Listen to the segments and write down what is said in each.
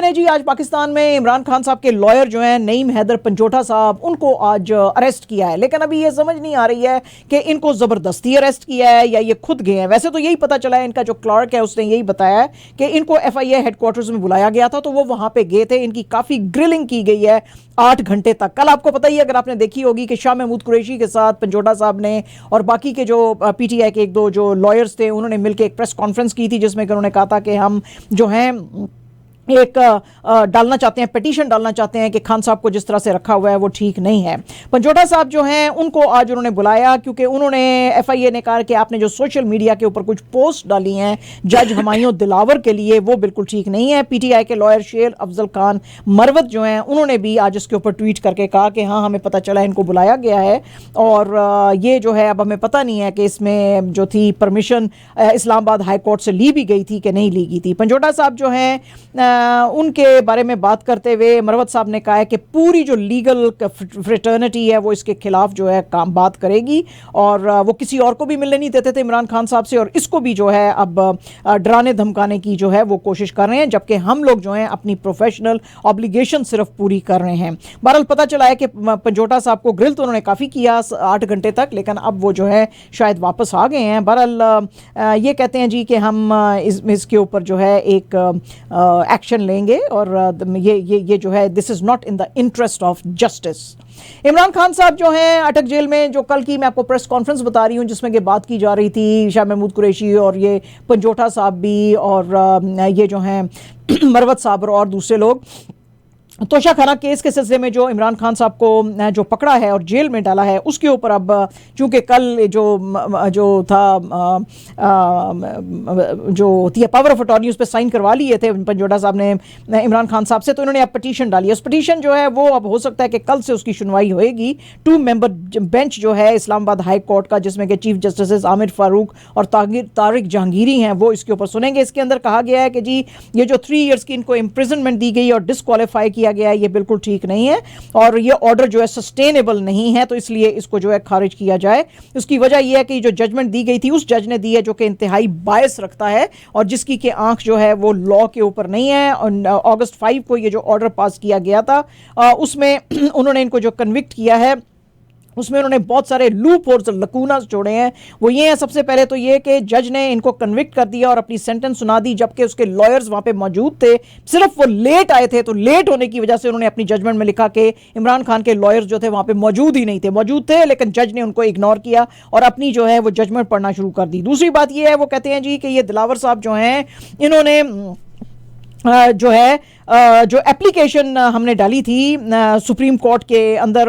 है जी, आज पाकिस्तान में इमरान खान साहब के लॉयर जो हैं नईम हैदर पंजोटा साहब, उनको आज अरेस्ट किया है। लेकिन अभी ये समझ नहीं आ रही है कि इनको ज़बरदस्ती अरेस्ट किया है या ये खुद गए हैं। वैसे तो यही पता चला है, इनका जो क्लर्क है उसने यही बताया है कि इनको FIA हेडक्वार्टर्स में बुलाया गया था, तो वो वहाँ पे गए थे। इनकी काफ़ी ग्रिलिंग की गई है 8 घंटे तक। कल आपको पता ही है, अगर आपने देखी होगी, कि शाह महमूद कुरैशी के साथ पंजोटा साहब ने और बाकी के जो PTI के 1-2 जो लॉयर्स थे, उन्होंने मिलकर एक प्रेस कॉन्फ्रेंस की थी, जिसमें उन्होंने कहा था कि हम जो हैं एक डालना चाहते हैं, पिटीशन डालना चाहते हैं कि खान साहब को जिस तरह से रखा हुआ है वो ठीक नहीं है। पंजोटा साहब जो हैं उनको आज उन्होंने बुलाया, क्योंकि उन्होंने FIA ने कहा कि आपने जो सोशल मीडिया के ऊपर कुछ पोस्ट डाली हैं जज हुमायूं दिलावर के लिए, वो बिल्कुल ठीक नहीं है। PTI के लॉयर शेर अफजल खान मरवत जो हैं, उन्होंने भी आज इसके ऊपर ट्वीट करके कहा कि हाँ, हमें पता चला इनको बुलाया गया है और ये जो है अब हमें पता नहीं है कि इसमें जो थी परमिशन इस्लामाबाद हाई कोर्ट से ली भी गई थी कि नहीं ली गई थी। पंजोटा साहब जो हैं उनके बारे में बात करते हुए मरवत साहब ने कहा है कि पूरी जो लीगल फ्रेटर्निटी है वो इसके खिलाफ जो है काम बात करेगी, और वो किसी और को भी मिलने नहीं देते थे इमरान खान साहब से, और इसको भी जो है अब डराने धमकाने की जो है वो कोशिश कर रहे हैं, जबकि हम लोग जो हैं अपनी प्रोफेशनल ऑब्लिगेशन सिर्फ पूरी कर रहे हैं। बहरहाल पता चला है कि पंजोटा साहब को ग्रिल तो उन्होंने काफ़ी किया 8 घंटे तक, लेकिन अब वो जो है शायद वापस आ गए हैं। बहरहाल ये कहते हैं जी कि हम इसके ऊपर जो है एक एक्शन लेंगे, और ये जो है this is not in the interest of justice. Imran Khan साहब जो हैं अटक जेल में, जो कल की मैं आपको प्रेस कॉन्फ्रेंस बता रही हूं जिसमें कि बात की जा रही थी, शाह महमूद कुरैशी और ये पंजोटा साहब भी और ये जो हैं मरवत साहब और दूसरे लोग, तोशाखाना केस के सिलसिले में जो इमरान खान साहब को जो पकड़ा है और जेल में डाला है, उसके ऊपर अब चूंकि कल जो था जो होती है पावर ऑफ अटॉर्नी, उस पर साइन करवा लिए थे पंजोटा साहब ने इमरान खान साहब से, तो इन्होंने अब पटीशन डाली है। उस पटीशन जो है वो अब हो सकता है कि कल से उसकी सुनवाई होएगी। 2 मेंबर बेंच जो है इस्लामाबाद हाई कोर्ट का, जिसमें कि चीफ जस्टिस आमिर फारूक और तारिक जहांगीरी हैं, वो इसके ऊपर सुनेंगे। इसके अंदर कहा गया है कि जी ये जो 3 ईयर्स की इनको इम्प्रिजनमेंट दी गई और डिस्क्वालीफाई किया गया है, ये बिल्कुल ठीक नहीं है और ये ऑर्डर जो है सस्टेनेबल नहीं है, तो इसलिए इसको जो है खारिज किया जाए। उसकी वजह यह है कि जो जजमेंट दी गई थी उस जज ने दी है जो कि इंतहाई बायस रखता है और जिसकी कि आंख जो है वो लॉ के ऊपर नहीं है। और अगस्त 5 को ये जो ऑर्डर पास किया गया था उसमें उन्होंने इनको जो कन्विक्ट किया है उसमें उन्होंने बहुत सारे लूप होल्स, लकूनास जोड़े हैं। वो ये हैं, सबसे पहले तो ये कि जज ने इनको कन्विक्ट कर दिया और अपनी सेंटेंस सुना दी, जबकि उसके लॉयर्स वहाँ पे मौजूद थे, सिर्फ वो लेट आए थे। तो लेट होने की वजह से उन्होंने अपनी जजमेंट में लिखा कि इमरान खान के लॉयर्स जो थे वहाँ पे मौजूद ही नहीं थे, मौजूद थे लेकिन जज ने उनको इग्नोर किया और अपनी जो है वो जजमेंट पढ़ना शुरू कर दी। दूसरी बात ये है, वो कहते हैं जी कि ये दिलावर साहब जो हैं इन्होंने जो है जो एप्लीकेशन हमने डाली थी सुप्रीम कोर्ट के अंदर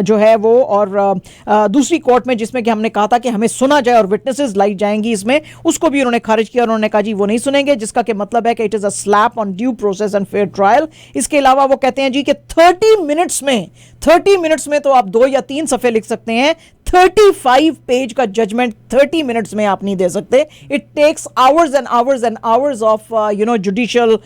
जो है वो, और दूसरी कोर्ट में जिसमें कि हमने कहा था कि हमें सुना जाए और विटनेसेस लाई जाएंगी इसमें, उसको भी उन्होंने खारिज किया। उन्होंने कहा जी वो नहीं सुनेंगे, जिसका कि मतलब है कि it is a slap on due process and fair trial. इसके अलावा वो कहते हैं जी कि 30 मिनट्स में तो आप 2 या 3 सफ़े लिख सकते हैं, 35 पेज का जजमेंट 30 मिनट्स में आप नहीं दे सकते। It takes hours and hours and hours of judicial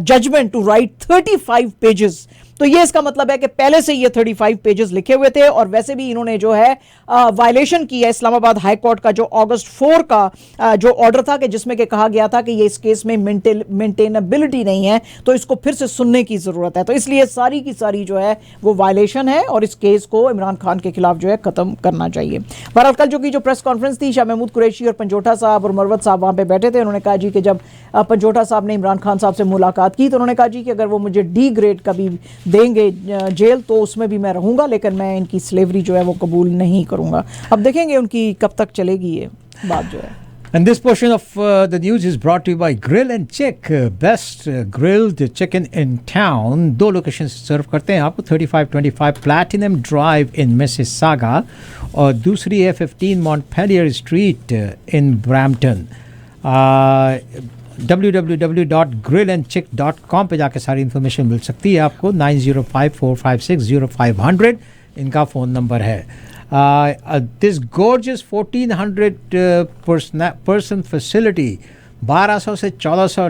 judgment to write 35 pages. तो ये इसका मतलब है कि पहले से ये 35 पेजेस लिखे हुए थे और वैसे भी इन्होंने जो है वायलेशन की है इस्लामाबाद हाई कोर्ट का जो अगस्त 4 का जो ऑर्डर था कि जिसमें कि कहा गया था कि ये इस केस में मेंटेनेबिलिटी नहीं है, तो इसको फिर से सुनने की ज़रूरत है। तो इसलिए सारी की सारी जो है वो वायलेशन है और इस केस को इमरान खान के खिलाफ जो है ख़त्म करना चाहिए। बहरहाल कल जो प्रेस कॉन्फ्रेंस थी, शाह महमूद कुरैशी और पंजोटा साहब और मरवत साहब वहाँ पर बैठे थे। उन्होंने कहा जी कि जब पंजोटा साहब ने इमरान खान साहब से मुलाकात की तो उन्होंने कहा जी कि अगर वो मुझे D ग्रेड का भी देंगे जेल तो उसमें भी मैं रहूंगा, लेकिन मैं इनकी स्लेवरी जो है वो कबूल नहीं करूंगा। अब देखेंगे उनकी कब तक चलेगी ये बात जो है। And this portion of the news is brought to you by Grill and Chick, best grilled chicken in town. 2 locations सर्व करते हैं आपको, 3525 Platinum Drive in Mississauga और दूसरी है 15 Montpelier Street in Brampton. www.grillandchick.com पे जाके सारी इन्फॉर्मेशन मिल सकती है आपको। 9054560500 इनका फ़ोन नंबर है। दिस गॉर्जियस 1400 पर्सन फैसिलिटी, 1200 से 1400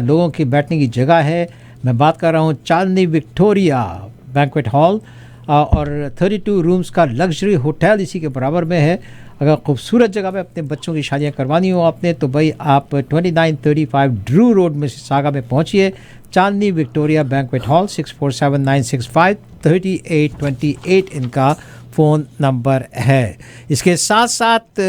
लोगों की बैठने की जगह है। मैं बात कर रहा हूँ चांदनी विक्टोरिया बैंक्वेट हॉल, और 32 रूम्स का लग्जरी होटल इसी के बराबर में है। अगर खूबसूरत जगह पे अपने बच्चों की शादियां करवानी हो आपने तो भाई आप 2935 ड्रू रोड मिसिसागा में पहुंचिए। चांदनी विक्टोरिया बैंक्वेट हॉल 6479653828 इनका फ़ोन नंबर है। इसके साथ साथ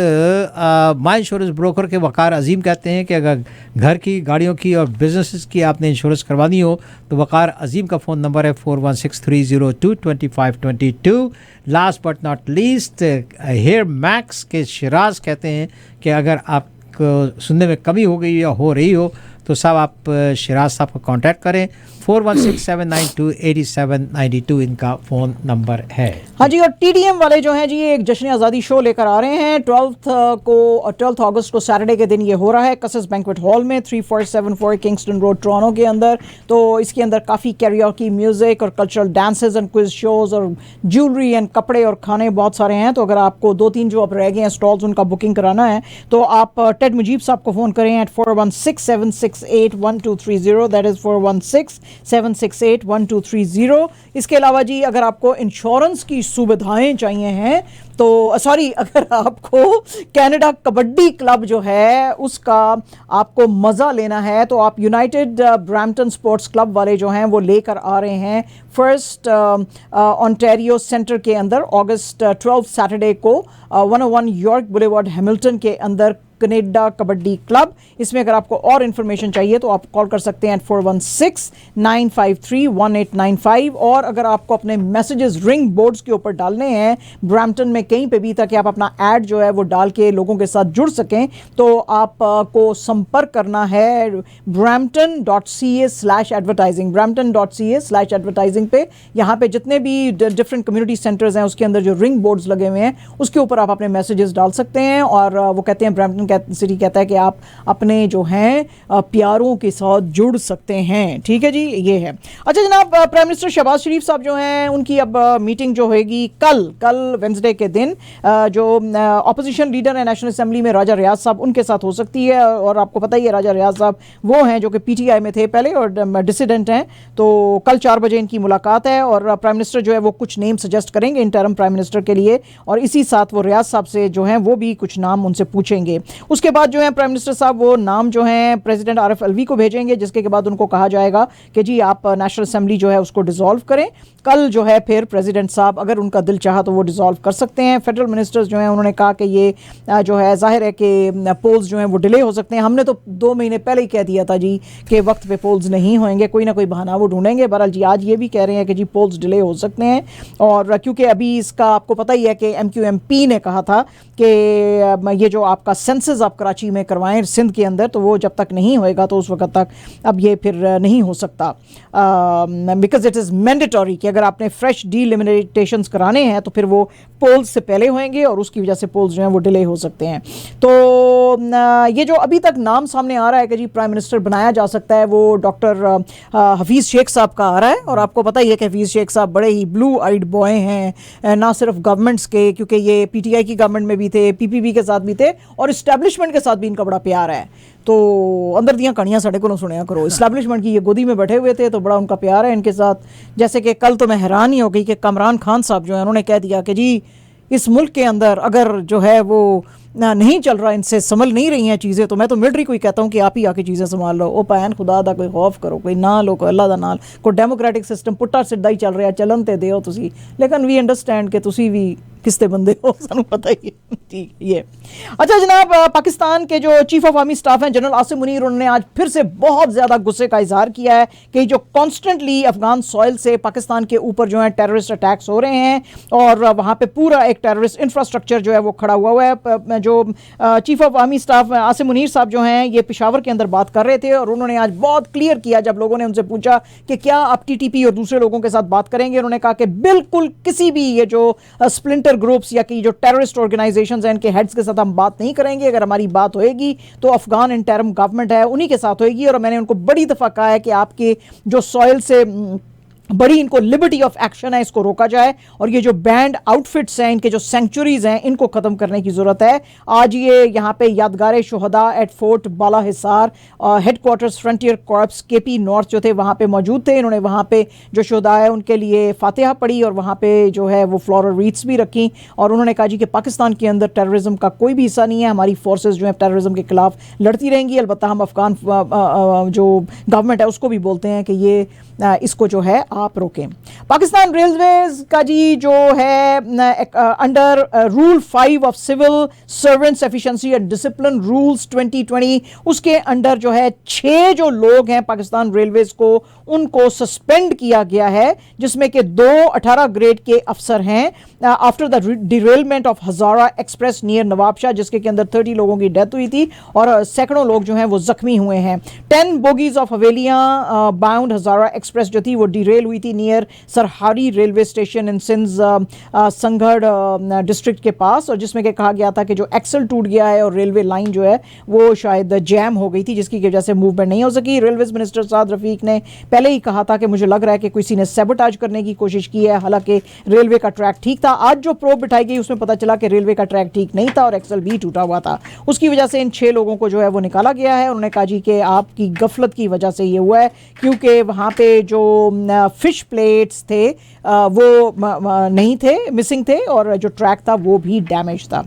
माई इंश्योरेंस ब्रोकर के वकार अजीम कहते हैं कि अगर घर की, गाड़ियों की और बिजनेसेस की आपने इंश्योरेंस करवानी हो तो वकार अजीम का फ़ोन नंबर है 4163022522। Last but not least here Max के शिराज कहते हैं कि अगर आपको सुनने में कमी हो गई या हो रही हो तो साहब आप शिराज साहब को कांटेक्ट करें। 4167928792 इनका फ़ोन नंबर है। हाँ जी, और टीडीएम वाले जो हैं जी एक जश्न आज़ादी शो लेकर आ रहे हैं 12 अगस्त को सैटरडे के दिन ये हो रहा है कसस बैंक्वेट हॉल में 3474 किंगस्टन रोड टोरंटो के अंदर। तो इसके अंदर काफ़ी कैरियोकी म्यूज़िक और cultural dances and quiz shows और ज्वेलरी एंड कपड़े और खाने बहुत सारे हैं। तो अगर आपको 2-3 जो अब रह गए हैं स्टॉल्स उनका बुकिंग कराना है तो आप टेड मुजीब साहब को फ़ोन करें एट 416-768-1230। That is 416-768-1230। इसके अलावा जी अगर आपको इंश्योरेंस की सुविधाएं चाहिए हैं तो सॉरी, अगर आपको कनाडा कबड्डी क्लब जो है उसका आपको मज़ा लेना है तो आप यूनाइटेड ब्रैम्पटन स्पोर्ट्स क्लब वाले जो हैं वो लेकर आ रहे हैं फर्स्ट ऑन्टेरियो सेंटर के अंदर अगस्त 12 सैटरडे को 101 यॉर्क बुलेवार्ड हैमिल्टन के अंदर कनाडा कबड्डी क्लब। इसमें अगर आपको और इन्फॉर्मेशन चाहिए तो आप कॉल कर सकते हैं 416-953-1895। और अगर आपको अपने मैसेजेस रिंग बोर्ड्स के ऊपर डालने हैं ब्रैम्पटन में कहीं पे भी ताकि आप अपना ऐड जो है वो डाल के लोगों के साथ जुड़ सकें तो आपको संपर्क करना है brampton.ca/advertising brampton.ca/advertising पे। यहाँ पे जितने भी डिफरेंट कम्युनिटी सेंटर्स हैं उसके अंदर जो रिंग बोर्ड्स लगे हुए हैं उसके ऊपर आप अपने मैसेजेस डाल सकते हैं। और वो कहते हैं ब्रैम्पटन सिटी कहता है कि आप अपने जो हैं प्यारों के साथ जुड़ सकते हैं। ठीक है जी, ये है। अच्छा जनाब, प्राइम मिनिस्टर शहबाज शरीफ साहब जो हैं उनकी अब मीटिंग जो होगी कल वेंसडे के दिन जो ऑपोजिशन लीडर है नेशनल असेंबली में राजा रियाज साहब उनके साथ हो सकती है। और आपको पता ही है राजा रियाज साहब वो हैं जो कि पीटीआई में थे पहले और डिसिडेंट हैं। तो कल 4 बजे इनकी मुलाकात है और प्राइम मिनिस्टर जो है वो कुछ नेम सजेस्ट करेंगे इंटरम प्राइम मिनिस्टर के लिए और इसी साथ वो रियाज साहब से जो हैं वो भी कुछ नाम उनसे पूछेंगे। उसके बाद जो है प्राइम मिनिस्टर साहब वो नाम जो हैं प्रेसिडेंट आरिफ अलवी को भेजेंगे जिसके के बाद उनको कहा जाएगा कि जी आप नेशनल असेंबली जो है उसको डिसॉल्व करें। कल जो है फिर प्रेसिडेंट साहब अगर उनका दिल चाहा तो वो डिसॉल्व कर सकते हैं। फेडरल मिनिस्टर्स जो हैं उन्होंने कहा कि ये जो है जाहिर है कि पोल्स जो हैं वो डिले हो सकते हैं। हमने तो 2 महीने पहले ही कह दिया था जी कि वक्त पे पोल्स नहीं होंगे, कोई ना कोई बहाना वो ढूंढेंगे। बहरहाल जी आज ये भी कह रहे हैं कि जी पोल्स डिले हो सकते हैं। और क्योंकि अभी इसका आपको पता ही है कि MQMP ने कहा था कि ये जो आपका सेंसस आप कराची में करवाएं सिंध के अंदर तो वो जब तक नहीं होएगा तो उस वक्त तक अब ये फिर नहीं हो सकता बिकॉज इट इज़ मैंडेटरी कि अगर आपने फ्रेश डिलिमिटेशंस कराने हैं तो फिर वो पोल्स से पहले होंगे और उसकी वजह से पोल्स जो हैं वो डिले हो सकते हैं। तो ये जो अभी तक नाम सामने आ रहा है कि जी प्राइम मिनिस्टर बनाया जा सकता है वो डॉक्टर हफीज़ शेख साहब का आ रहा है। और आपको पता ही है कि हफीज़ शेख साहब बड़े ही ब्लू आइड बॉय हैं, ना सिर्फ गवर्नमेंट्स के क्योंकि ये PTI की गवर्नमेंट में भी थे, PPP के साथ भी थे और इस्टेब्लिशमेंट के साथ भी इनका बड़ा प्यार है। तो अंदर दियाँ कहानियाँ साढ़े को सुनिया करो। इस्टेब्लिशमेंट की ये गोदी में बैठे हुए थे तो बड़ा उनका प्यार है इनके साथ। जैसे कि कल तो मैं हैरान ही हो गई कि कमरान खान साहब जो है उन्होंने कह दिया कि जी इस मुल्क के अंदर अगर जो है वो नहीं चल रहा, इनसे संभल नहीं रही हैं चीज़ें तो मैं तो मिलिट्री को ही कहता हूँ कि आप ही आके चीज़ें संभाल लो। ओ पैन खुदा दा कोई खौफ करो, कोई ना लो, कोई अल्लाह दा नाल, कोई डेमोक्रेटिक सिस्टम पुट्टा सिद्धा ही चल रहा चलन ते दिओ तुसी। लेकिन वी अंडरस्टैंड कि तुसी भी किसते बंदे हो, सानू पता ही है। ठीक ये अच्छा जनाब, पाकिस्तान के जो चीफ ऑफ आर्मी स्टाफ हैं जनरल आसिम मुनीर उन्होंने आज फिर से बहुत ज़्यादा गुस्से का इजहार किया है कि जो कॉन्स्टेंटली अफगान सॉइल से पाकिस्तान के ऊपर जो है टेररिस्ट अटैक्स हो रहे हैं और वहाँ पे पूरा एक टेररिस्ट इंफ्रास्ट्रक्चर जो है वो खड़ा हुआ है। जो chief of army staff Asim Munir साहब जो हैं ये पेशावर के अंदर बात कर रहे थे और उन्होंने आज बहुत क्लियर किया जब लोगों ने उनसे पूछा कि क्या आप TTP और दूसरे लोगों के साथ बात करेंगे। उन्होंने कहा कि बिल्कुल किसी भी ये जो स्प्लिंटर ग्रुप्स या कि जो टेररिस्ट ऑर्गेनाइजेशंस हैं इनके हेड्स के साथ हम बात नहीं करेंगे। अगर हमारी बात होएगी तो अफगान इंटरिम गवर्नमेंट है उन्हीं के साथ होएगी। और मैंने उनको बड़ी दफ़ा कहा है कि आपके जो सॉइल से बड़ी इनको लिबर्टी ऑफ एक्शन है, इसको रोका जाए और ये जो बैंड आउटफिट्स हैं, इनके जो सेंचुरीज हैं, इनको खत्म करने की जरूरत है। आज ये यहाँ पे Yadgar Shuhada at fort Bala Hisar, headquarters frontier corps KP north जो थे वहाँ पे मौजूद थे। इन्होंने वहाँ पे जो शुहदा है उनके लिए फातिहा पढ़ी और वहाँ पे जो है वो फ्लोरल रीट्स भी रखी और उन्होंने कहा जी कि पाकिस्तान के अंदर टेररिज्म का कोई भी हिस्सा नहीं है, हमारी फोर्सेज जो है टेररिज्म के खिलाफ लड़ती रहेंगी। अलबत्ता हम अफगान जो गवर्नमेंट है उसको भी बोलते हैं कि ये इसको जो है आप रोकें। पाकिस्तान रेलवेज का जी जो है under rule 5 of civil servants efficiency and discipline rules 2020 उसके अंडर जो है 6 जो लोग हैं पाकिस्तान रेलवेज को उनको सस्पेंड किया गया है, जिसमें कि 2 18 ग्रेड के अफसर हैं after the derailment of Hazara express near Nawabshah, जिसके के अंदर 30 लोगों की डेथ हुई थी और सैकड़ों लोग जो हैं वो जख्मी हुए हैं। 10 bogies of Havelian bound Hazara express जो थी वो डिरेल हुई थी near Sarhari railway station in Sindh Sanghar district के पास, और जिसमें कहा गया था कि जो एक्सल टूट गया है और रेलवे लाइन जो है वो शायद जैम हो गई थी, जिसकी वजह से मूवमेंट नहीं हो सकी। रेलवेज मिनिस्टर साद रफीक ने पहले ही कहा था कि मुझे लग रहा है कि किसी ने सैबोटाज करने की कोशिश की है, हालांकि रेलवे का ट्रैक ठीक था। आज जो प्रोब बिठाई गई उसमें पता चला कि रेलवे का ट्रैक ठीक नहीं था और एक्सल भी टूटा हुआ था, उसकी वजह से इन 6 लोगों को जो है वो निकाला गया है। उन्होंने कहा जी कि आपकी गफलत की वजह से ये हुआ है, क्योंकि वहाँ पे जो फिश प्लेट्स थे वो नहीं थे, मिसिंग थे, और जो ट्रैक था वो भी डैमेज था।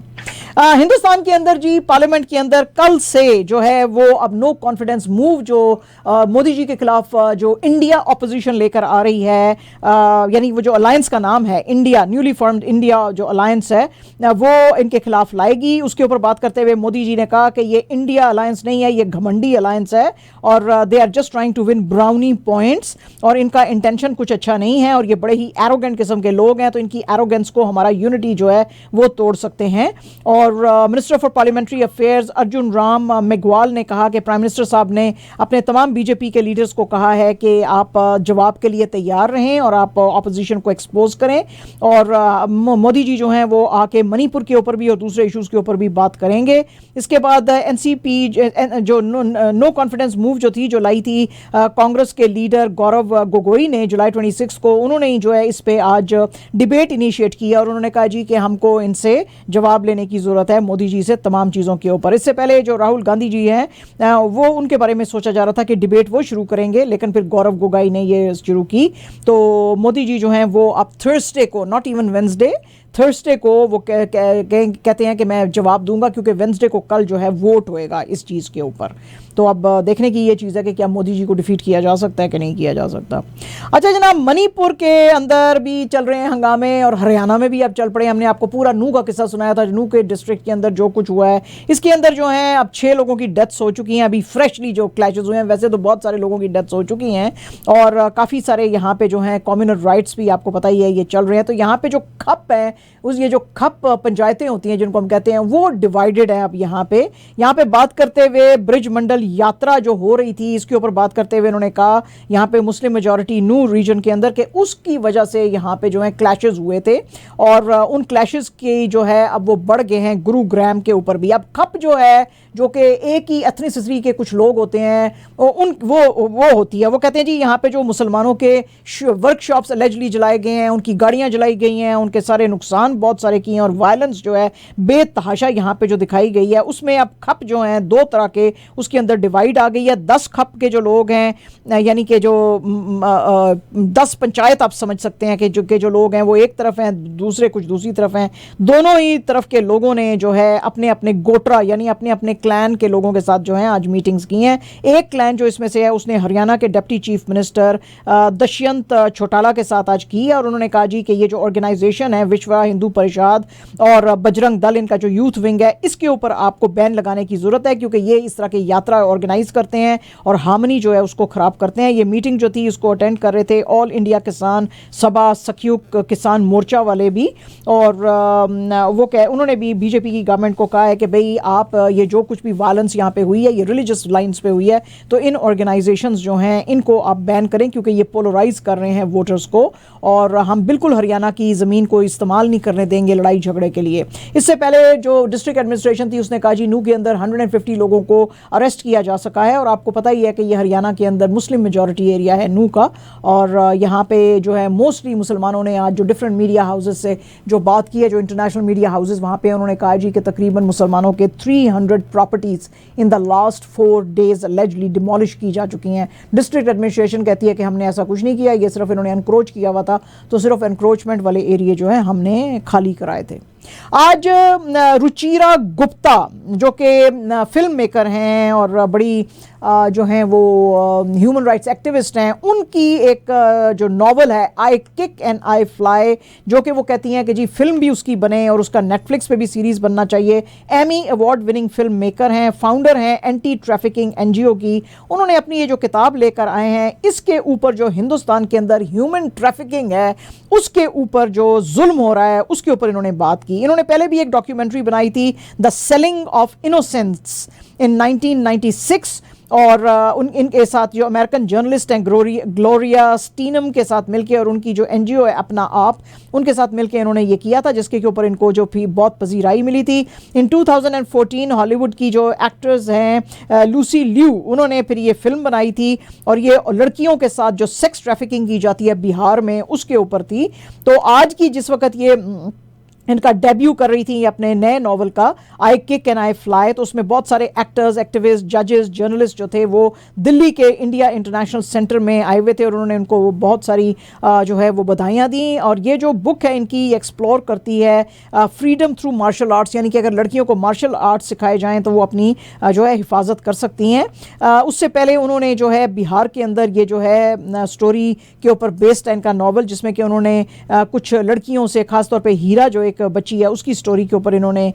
हिंदुस्तान के अंदर जी पार्लियामेंट के अंदर कल से जो है वो अब नो कॉन्फिडेंस मूव जो मोदी जी के खिलाफ जो इंडिया ऑपोजिशन लेकर आ रही है, यानी वो जो अलायंस का नाम है इंडिया, न्यूली फॉर्म्ड इंडिया जो अलायंस है वो इनके खिलाफ लाएगी। उसके ऊपर बात करते हुए मोदी जी ने कहा कि ये इंडिया अलायंस नहीं है, ये घमंडी अलायंस है और they are just trying to win brownie points, और इनका इंटेंशन कुछ अच्छा नहीं है और ये बड़े ही एरोगेंट किस्म के लोग हैं, तो इनकी एरोगेंस को हमारा यूनिटी जो है वो तोड़ सकते हैं। और minister for parliamentary affairs Arjun Ram Meghwal ने कहा कि प्राइम मिनिस्टर साहब ने अपने तमाम बीजेपी के लीडर्स को कहा है कि आप जवाब के लिए तैयार रहें और आप ऑपोजिशन को एक्सपोज करें, और मोदी जी जो हैं वो आके मणिपुर के ऊपर भी और दूसरे इश्यूज के ऊपर भी बात करेंगे। इसके बाद एनसीपी जो नो कॉन्फिडेंस मूव जो थी, जो लाई थी कांग्रेस के लीडर गौरव गोगोई ने जुलाई 26 को, उन्होंने ही जो है इस पे आज डिबेट इनिशिएट किया और उन्होंने कहा जी कि हमको इनसे जवाब लेने की जरूरत है मोदी जी से तमाम चीजों के ऊपर। इससे पहले जो राहुल गांधी जी हैं वो उनके बारे में सोचा जा रहा था कि डिबेट वो शुरू करेंगे, लेकिन फिर गौरव गोगोई ने ये शुरू की। तो मोदी जी जो हैं वो अब थर्सडे को, नॉट इवन वेंसडे, थर्सडे को वो कहते हैं कि मैं जवाब दूंगा, क्योंकि वेंसडे को कल जो है वोट होएगा इस चीज़ के ऊपर। तो अब देखने की ये चीज़ है कि क्या मोदी जी को डिफीट किया जा सकता है कि नहीं किया जा सकता। अच्छा जनाब, मणिपुर के अंदर भी चल रहे हैं हंगामे और हरियाणा में भी अब चल पड़े। हमने आपको पूरा नू का किस्सा सुनाया था, नू के डिस्ट्रिक्ट के अंदर जो कुछ हुआ है, इसके अंदर जो है अब 6 लोगों की डेथ्स हो चुकी हैं। अभी फ्रेशली जो क्लैशेस हुए हैं, वैसे तो बहुत सारे लोगों की डेथ्स हो चुकी हैं और काफ़ी सारे यहाँ पे जो हैं कम्युनल राइट्स भी आपको पता ही है ये चल रहे हैं। तो यहाँ पे जो खप है, उस ये जो खप पंचायतें होती हैं जिनको हम कहते हैं, वो डिवाइडेड है अब यहाँ पे बात करते हुए ब्रिज मंडल यात्रा जो हो रही थी, इसके ऊपर बात करते हुए उन्होंने कहा यहाँ पे मुस्लिम मेजॉरिटी नू रीजन के अंदर के उसकी वजह से यहाँ पे जो है क्लैशेस हुए थे और उन क्लैशेस की जो है अब वो बढ़ गए हैं गुरुग्राम के ऊपर भी। अब खप जो है, जो कि एक ही एथनिसिटी के कुछ लोग होते हैं, वो होती है, वो कहते हैं जी यहाँ पे जो मुसलमानों के वर्कशॉप्स एलिजिडली जलाए गए हैं, उनकी गाड़ियाँ जलाई गई हैं, उनके सारे नुकसान बहुत सारे किए हैं और वायलेंस जो है बेतहाशा यहाँ पे जो दिखाई गई है, उसमें अब खप जो हैं 2 तरह के, उसके अंदर डिवाइड आ गई है। 10 खप के जो लोग हैं, यानी कि जो 10 पंचायत आप समझ सकते हैं कि जो लोग हैं वो एक तरफ हैं, दूसरे कुछ दूसरी तरफ हैं। दोनों ही तरफ के लोगों ने जो है अपने अपने गोत्रा यानी अपने अपने क्लैन के लोगों के साथ जो है आज मीटिंग्स की हैं। एक क्लैन जो इसमें से है उसने हरियाणा के deputy chief minister Dushyant Chautala के साथ आज की है और उन्होंने कहा जी कि ये जो ऑर्गेनाइजेशन है विश्व हिंदू परिषद और बजरंग दल, इनका जो यूथ विंग है, इसके ऊपर आपको बैन लगाने की जरूरत है, क्योंकि ये इस तरह की यात्रा ऑर्गेनाइज करते हैं और हार्मनी जो है उसको खराब करते हैं। ये मीटिंग जो थी इसको अटेंड कर रहे थे ऑल इंडिया किसान सभा, सखयुग किसान मोर्चा वाले भी, और उन्होंने भी बीजेपी की गवर्नमेंट को कहा है कि भाई आप ये जो कुछ भी वायलेंस यहाँ पे हुई है, ये रिलीजियस लाइंस पे हुई है, तो इन ऑर्गेनाइजेशंस जो हैं इनको आप बैन करें, क्योंकि ये पोलराइज कर रहे हैं वोटर्स को और हम बिल्कुल हरियाणा की ज़मीन को इस्तेमाल इस्तेमाल नहीं करने देंगे लड़ाई झगड़े के लिए। इससे पहले जो डिस्ट्रिक्ट एडमिनिस्ट्रेशन थी उसने कहा जी नू के अंदर 150 लोगों को अरेस्ट किया जा सका है, और आपको पता ही है कि ये हरियाणा के अंदर मुस्लिम मेजॉरिटी एरिया है नू का, और यहाँ पे जो है मोस्टली मुसलमानों ने आज जो डिफरेंट मीडिया हाउसेस से जो बात की है, जो इंटरनेशनल मीडिया हाउसेस, वहाँ पे उन्होंने कहा जी कि तकरीबन मुसलमानों के 300 properties in the last 4 days allegedly demolish की जा चुकी हैं। डिस्ट्रिक्ट एडमिनिस्ट्रेशन कहती है कि हमने ऐसा कुछ नहीं किया, ये सिर्फ इन्होंने एनक्रोच किया हुआ था, तो सिर्फ एनक्रोचमेंट वाले एरिया जो है हमने खाली कराए थे। आज रुचिरा गुप्ता जो कि फिल्म मेकर हैं और बड़ी जो हैं वो ह्यूमन राइट्स एक्टिविस्ट हैं, उनकी एक जो नॉवल है आई किक एंड आई फ्लाई, जो कि वो कहती हैं कि जी फिल्म भी उसकी बने और उसका नेटफ्लिक्स पे भी सीरीज़ बनना चाहिए। Emmy award winning film maker हैं, फाउंडर हैं एंटी ट्रैफिकिंग एनजीओ की। उन्होंने अपनी ये जो किताब लेकर आए हैं, इसके ऊपर जो हिंदुस्तान के अंदर ह्यूमन ट्रैफिकिंग है, उसके ऊपर जो जुल्म हो रहा है, उसके ऊपर इन्होंने बात की। इन्होंने पहले भी एक डॉक्यूमेंट्री बनाई थी द सेलिंग ऑफ इनोसेंस इन 1996, और इनके साथ जो अमेरिकन जर्नलिस्ट हैं ग्लोरिया स्टीनम के साथ मिलके, और उनकी जो एनजीओ है अपना आप, उनके साथ मिलके इन्होंने ये किया था, जिसके ऊपर इनको जो भी बहुत पजीराई मिली थी। इन 2014 हॉलीवुड की जो एक्टर्स हैं लूसी लिू, उन्होंने फिर ये फिल्म बनाई थी, और ये लड़कियों के साथ जो सेक्स ट्रैफिकिंग की जाती है बिहार में, उसके ऊपर थी। तो आज की जिस वक्त ये इनका डेब्यू कर रही थी अपने नए नॉवल का आई किक एंड आई फ्लाई, तो उसमें बहुत सारे एक्टर्स, एक्टिविस्ट, जजेस, जर्नलिस्ट जो थे वो दिल्ली के इंडिया इंटरनेशनल सेंटर में आए हुए थे, और उन्होंने उनको बहुत सारी जो है वो बधाइयाँ दी। और ये जो बुक है इनकी एक्सप्लोर करती है फ्रीडम थ्रू मार्शल आर्ट्स, यानी कि अगर लड़कियों को मार्शल आर्ट्स सिखाए जाएँ तो वो अपनी जो है हिफाजत कर सकती हैं। उससे पहले उन्होंने जो है बिहार के अंदर ये जो है स्टोरी के ऊपर बेस्ड है इनका नॉवल, जिसमें कि उन्होंने कुछ लड़कियों से, खासतौर पर हीरा जो एक बच्ची है उसकी स्टोरी के ऊपर इन्होंने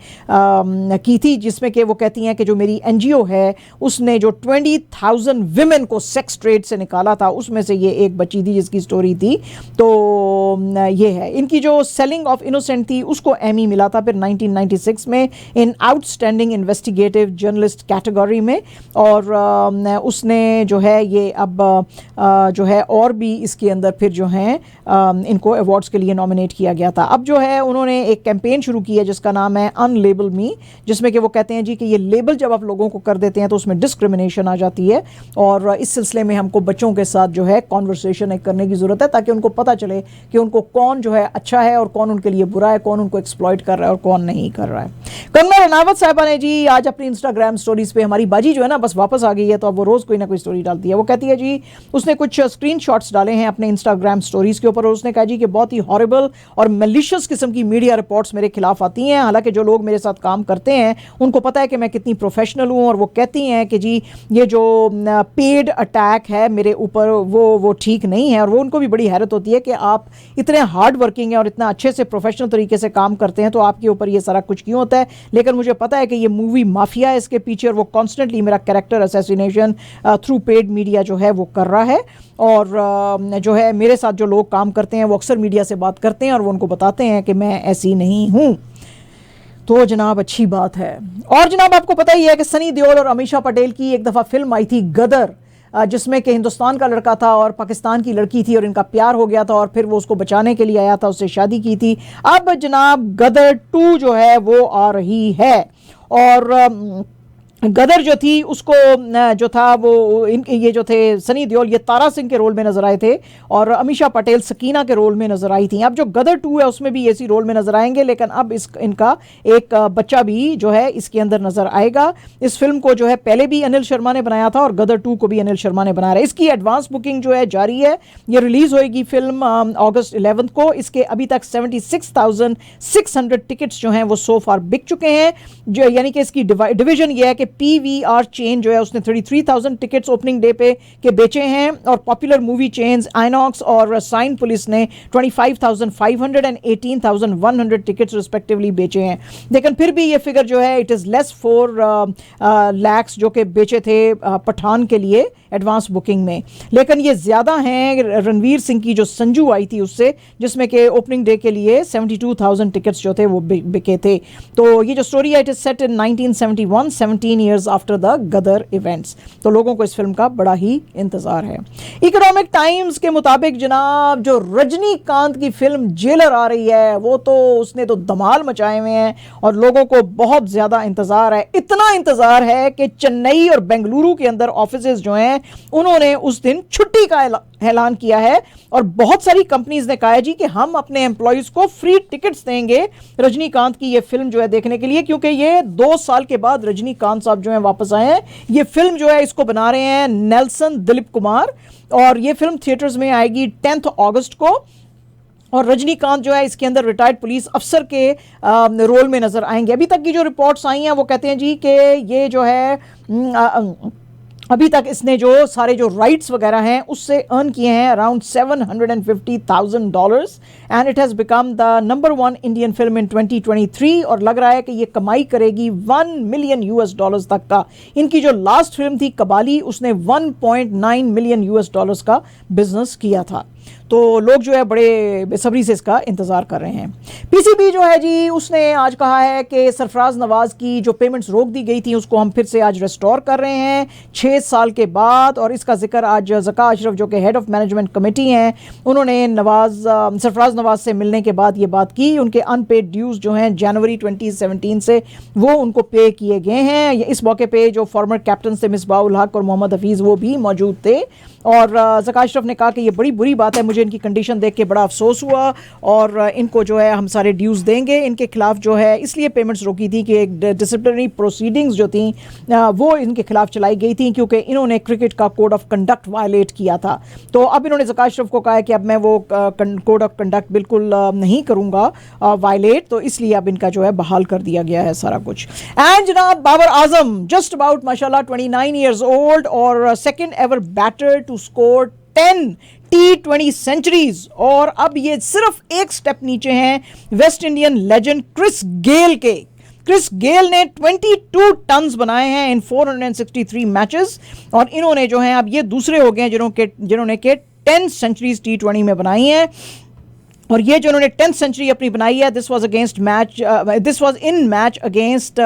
की थी, जिसमें कि वो कहती हैं कि जो मेरी एनजीओ है उसने जो 20,000 विमेन को सेक्स ट्रेड से निकाला था, उसमें से ये एक बच्ची थी जिसकी स्टोरी थी। तो ये है इनकी जो सेलिंग ऑफ इनोसेंट थी, उसको एमी मिला था फिर 1996 में इन आउटस्टैंडिंग इन्वेस्टिगेटिव जर्नलिस्ट कैटेगरी में, और उसने जो है ये अब जो है और भी इसके अंदर फिर जो है इनको अवार्ड्स के लिए नॉमिनेट किया गया था। अब जो है उन्होंने एक कैंपेन शुरू की है जिसका नाम है अनलेबल मी, जिसमें कि वो कहते हैं जी कि ये लेबल जब आप लोगों को कर देते हैं तो उसमें डिस्क्रिमिनेशन आ जाती है, और इस सिलसिले में हमको बच्चों के साथ जो है कॉन्वर्सेशन करने की ज़रूरत है, ताकि उनको पता चले कि उनको कौन जो है अच्छा है और कौन उनके लिए बुरा है, कौन उनको एक्सप्लॉइट कर रहा है और कौन नहीं कर रहा है। कंगना रनावत साहिबा ने जी आज अपनी इंस्टाग्राम स्टोरीज पे, हमारी बाजी जो है ना बस वापस आ गई है, तो अब वो रोज़ कोई ना कोई स्टोरी डालती है। वो कहती है जी उसने कुछ स्क्रीनशॉट्स डाले हैं अपने इंस्टाग्राम स्टोरीज के ऊपर, और उसने कहा जी कि बहुत ही हॉरिबल और मैलिशियस किस्म की मीडिया रिपोर्ट्स मेरे खिलाफ आती हैं। हालांकि जो लोग मेरे साथ काम करते हैं उनको पता है कि मैं कितनी प्रोफेशनल हूं, और वो कहती हैं कि जी ये जो पेड अटैक है मेरे ऊपर वो ठीक नहीं है। और वो उनको भी बड़ी हैरत होती है कि आप इतने हार्ड वर्किंग हैं और इतना अच्छे से प्रोफेशनल तरीके से काम करते हैं, तो आपके ऊपर ये सारा कुछ क्यों होता है। लेकिन मुझे पता है कि ये मूवी माफिया है इसके पीछे, और वो कॉन्स्टेंटली मेरा character assassination through paid media जो है वो कर रहा है। और जो है मेरे साथ जो लोग काम करते हैं वो अक्सर मीडिया से बात करते हैं और वो उनको बताते हैं कि मैं ऐसी नहीं हूँ। तो जनाब अच्छी बात है। और जनाब आपको पता ही है कि सनी देओल और अमीषा पटेल की एक दफ़ा फिल्म आई थी गदर, जिसमें कि हिंदुस्तान का लड़का था और पाकिस्तान की लड़की थी, और इनका प्यार हो गया था, और फिर वो उसको बचाने के लिए आया था, उससे शादी की थी। अब जनाब गदर 2 जो है वो आ रही है, और गदर जो थी उसको जो था वो इनके ये जो थे सनी देओल ये तारा सिंह के रोल में नजर आए थे, और अमीषा पटेल सकीना के रोल में नजर आई थी। अब जो गदर 2 है उसमें भी इसी रोल में नजर आएंगे, लेकिन अब इनका एक बच्चा भी जो है इसके अंदर नजर आएगा। इस फिल्म को जो है पहले भी अनिल शर्मा ने बनाया था, और गदर 2 को भी अनिल शर्मा ने बनाया है। इसकी एडवांस बुकिंग जो है जारी है, ये रिलीज होएगी फिल्म अगस्त 11 को। इसके अभी तक 76,600 टिकट्स जो हैं वो सो फार बिक चुके हैं, जो यानी कि इसकी डिवीजन ये है कि पीवीआर चेन जो है उसने 33,000 टिकट्स ओपनिंग डे पे के बेचे हैं, और पॉपुलर मूवी चेन्स आइनॉक्स और साइन पुलिस ने 25,500 एंड 18,100 टिकट्स रिस्पेक्टिवली बेचे हैं। लेकिन फिर भी ये फिगर जो है इट इज़ लेस 4 lakhs जो कि बेचे थे पठान के लिए एडवांस बुकिंग में, लेकिन ये ज़्यादा हैं रणवीर सिंह की जो संजू आई थी उससे, जिसमें कि ओपनिंग डे के लिए 72,000 टिकट्स जो थे वो बिके थे। तो ये जो स्टोरी है it is set in 1971, 17 years after the Gadar events. तो लोगों को इस फिल्म का बड़ा ही इंतजार है। इकोनॉमिक टाइम्स के मुताबिक जनाब जो रजनीकांत की फिल्म जेलर आ रही है वो तो उसने तो धमाल मचाए हुए हैं और लोगों को बहुत ज़्यादा इंतजार है। इतना इंतजार है कि चेन्नई और बेंगलुरु के अंदर ऑफिसेज जो हैं उन्होंने उस दिन छुट्टी का ऐलान किया है और बहुत सारी कंपनीज ने कहा है जी कि हम अपने एम्प्लॉयज को फ्री टिकट्स देंगे रजनीकांत की ये फिल्म जो है देखने के लिए, क्योंकि ये 2 साल के बाद रजनीकांत साहब जो है वापस आए हैं। ये फिल्म जो है इसको बना रहे हैं नेल्सन दिलीप कुमार और ये फिल्म थिएटर्स में आएगी 10 अगस्त को। और रजनीकांत जो है इसके अंदर रिटायर्ड पुलिस अफसर के रोल में नजर आएंगे। अभी तक की जो रिपोर्ट्स आई हैं वो कहते हैं जी कि ये जो है अभी तक इसने जो सारे जो राइट्स वगैरह हैं उससे अर्न किए हैं around $750,000 and it has become the number 1 Indian film in 2023 और लग रहा है कि ये कमाई करेगी $1 मिलियन तक का। इनकी जो लास्ट फिल्म थी कबाली उसने $1.9 मिलियन का बिजनेस किया था। तो लोग जो है बड़े बेसब्री से इसका इंतज़ार कर रहे हैं। पीसीबी जो है जी उसने आज कहा है कि सरफराज नवाज की जो पेमेंट्स रोक दी गई थी उसको हम फिर से आज रेस्टोर कर रहे हैं 6 साल के बाद। और इसका जिक्र आज ज़का अशरफ जो कि हेड ऑफ मैनेजमेंट कमेटी हैं उन्होंने सरफराज नवाज से मिलने के बाद ये बात की। उनके अनपेड ड्यूज़ जो हैं जनवरी 2017 से वो उनको पे किए गए हैं। इस मौके पे जो फॉर्मर कैप्टन थे मिसबाहुल हक और मोहम्मद हफीज़ वो भी मौजूद थे और ज़का अशरफ ने कहा कि ये बड़ी बुरी बात है, मुझे इनकी कंडीशन देख के बड़ा अफसोस हुआ और इनको जो है हम सारे ड्यूज़ देंगे। इनके खिलाफ जो है इसलिए पेमेंट्स रोकी थी कि एक डिसिप्लिनरी प्रोसीडिंग्स जो थी वो इनके खिलाफ चलाई गई थी क्योंकि इन्होंने क्रिकेट का कोड ऑफ कंडक्ट वायलेट किया था। तो अब इन्होंने ज़का अशरफ को कहा है कि अब मैं वो कोड ऑफ कंडक्ट बिल्कुल नहीं करूँगा वायलेट, तो इसलिए अब इनका जो है बहाल कर दिया गया है सारा कुछ। एंड जनाब बाबर आजम जस्ट अबाउट माशाल्लाह 29 ईयर्स ओल्ड और second ever batter to score 10 T20 centuries और अब ये सिर्फ एक स्टेप नीचे हैं West Indian legend Chris Gayle के। क्रिस गेल ने 22 टन्स बनाए हैं इन 463 मैचेस और इन्होंने जो है अब ये दूसरे हो गए हैं जिन्होंने के 10 सेंचुरीज T20 में बनाई हैं। और ये जो उन्होंने 10th सेंचुरी अपनी बनाई है this was in match against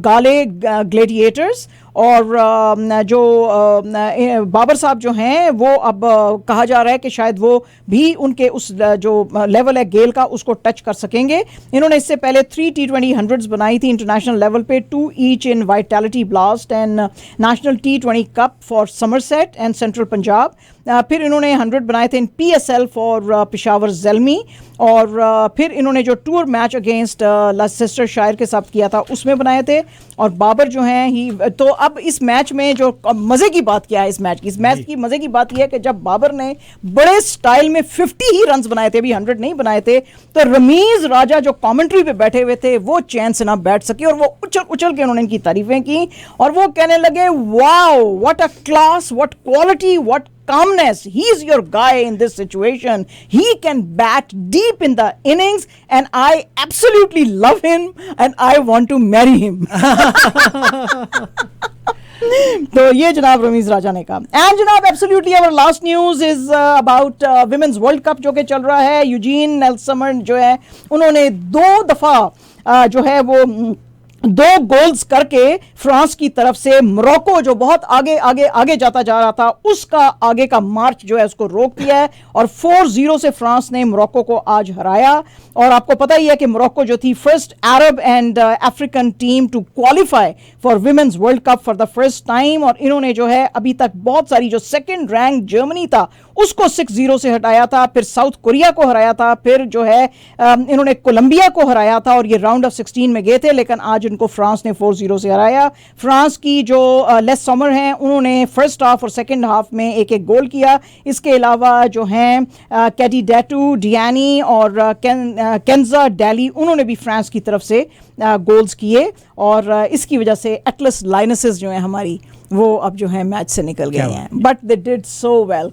गाले ग्लेडिएटर्स और जो बाबर साहब जो हैं वो अब कहा जा रहा है कि शायद वो भी उनके उस जो लेवल है गेल का उसको टच कर सकेंगे। इन्होंने इससे पहले 3 T20 हंड्रेड्स बनाई थी इंटरनेशनल लेवल पे, 2 each in vitality blast and national T20 cup for Somerset and central Punjab. फिर इन्होंने 100 बनाए थे इन PSL फॉर पिशावर ज़ेल्मी और फिर इन्होंने जो टूर मैच अगेंस्ट लेस्टर शायर के साथ किया था उसमें बनाए थे। और बाबर जो हैं ही तो अब इस मैच में जो मज़े की बात क्या है इस मैच की मज़े की बात यह है कि जब बाबर ने बड़े स्टाइल में 50 ही रन्स बनाए थे, अभी 100 नहीं बनाए थे, तो रमीज़ राजा जो कमेंट्री पे बैठे हुए थे वो चैन से ना बैठ सके और वो उछल उछल के उन्होंने इनकी तारीफें की और वो कहने लगे wow what a class, what quality, what calmness, he's your guy in this situation, he can bat deep in the innings and I absolutely love him and I want to marry him. तो ये जनाब रमीज राजा ने कहा। And जनाब absolutely our last news is about women's world cup जो कि चल रहा है। यूजीन नेल्समन जो है उन्होंने 2 दफा जो है वो 2 गोल्स करके फ्रांस की तरफ से मोरक्को जो बहुत आगे जाता जा रहा था उसका आगे का मार्च जो है उसको रोक दिया है और 4-0 से फ्रांस ने मोरक्को को आज हराया। और आपको पता ही है कि मोरक्को जो थी first Arab and African team to qualify for women's world cup for the first time और इन्होंने जो है अभी तक बहुत सारी जो सेकंड रैंक जर्मनी था उसको 6-0 से हटाया था, फिर साउथ कोरिया को हराया था, फिर जो है इन्होंने कोलंबिया को हराया था और ये राउंड ऑफ 16 में गए थे, लेकिन आज इनको फ्रांस ने 4-0 से हराया। फ्रांस की जो लेस समर हैं उन्होंने फर्स्ट हाफ और सेकंड हाफ में एक गोल किया। इसके अलावा जो हैं कैडी डेटू, डियानी और केंजा डेली उन्होंने भी फ्रांस की तरफ से गोल्स किए और इसकी वजह से एटलस लाइनसेस जो हैं हमारी वो अब जो है मैच से निकल गए हैं, but they did so well.